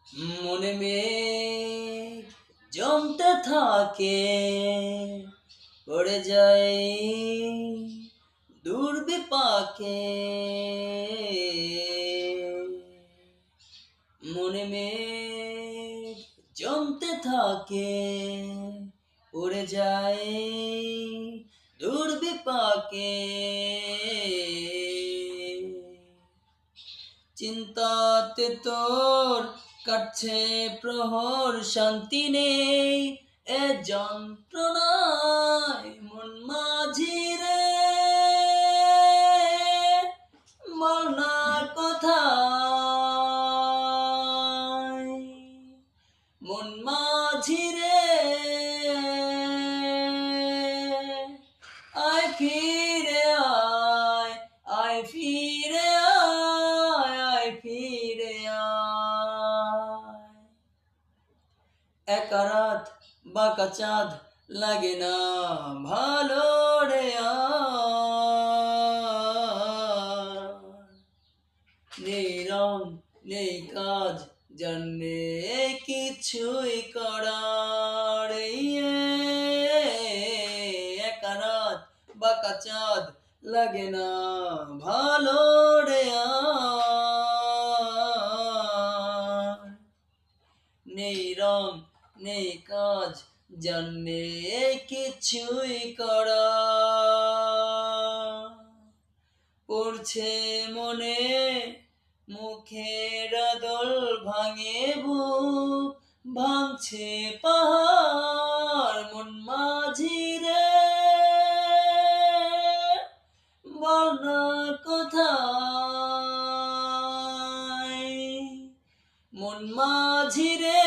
মনে মেঘ জমতে থাকে, পড়ে যায় দূর বিপাকে। মনে মেঘ জমতে থাকে, পড়ে যায় দূর বিপাকে। চিন্তাতে তোর কাটছে প্রহর, শান্তি নেই এ যন্ত্রণায়। মন মাঝি রে বল না কোথায়, মন মাঝি রে আয় ফিরে আয়, আয় ফিরে আয়, আয় ফিরে আয়। একা রাত বাঁকা চাঁদ লাগে না ভালো রে আর। নেই রং নেই কাজ জানলে কিছুই করার। একা রাত বাঁকা চাঁদ লাগে না ভালো রে আর। নেই রং নেই কাজ জানলে কিছুই করা। পড়ছে মনে মুখের দোল, ভাঙে বুক ভাঙছে পাহাড়। মন মাঝি রে বল না কোথায়, মন মাঝি রে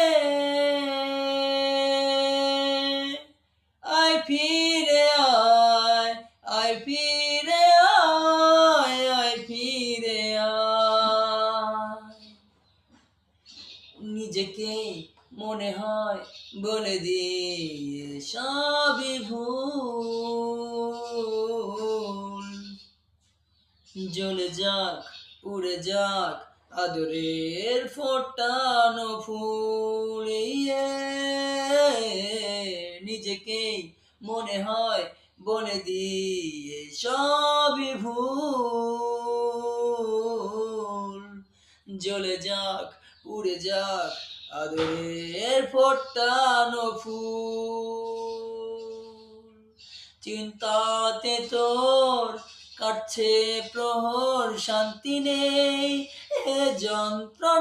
আয় ফিরে আয়, আয় ফিরে আয়, আয় ফিরে আয়। নিজেকে মনে হয় বলে দিয়ে সবই ভুল। জ্বলে যাক পুড়ে যাক আদরের ফোটানো ফুল। নিজেকেই মনে হয় বলে দিয়ে সবই ভুল। জ্বলে যাক পুড়ে যাক আদরের ফোটানো ফুল। চিন্তাতে তোর কাটছে প্রহর, শান্তি নেই এ যন্ত্রণা।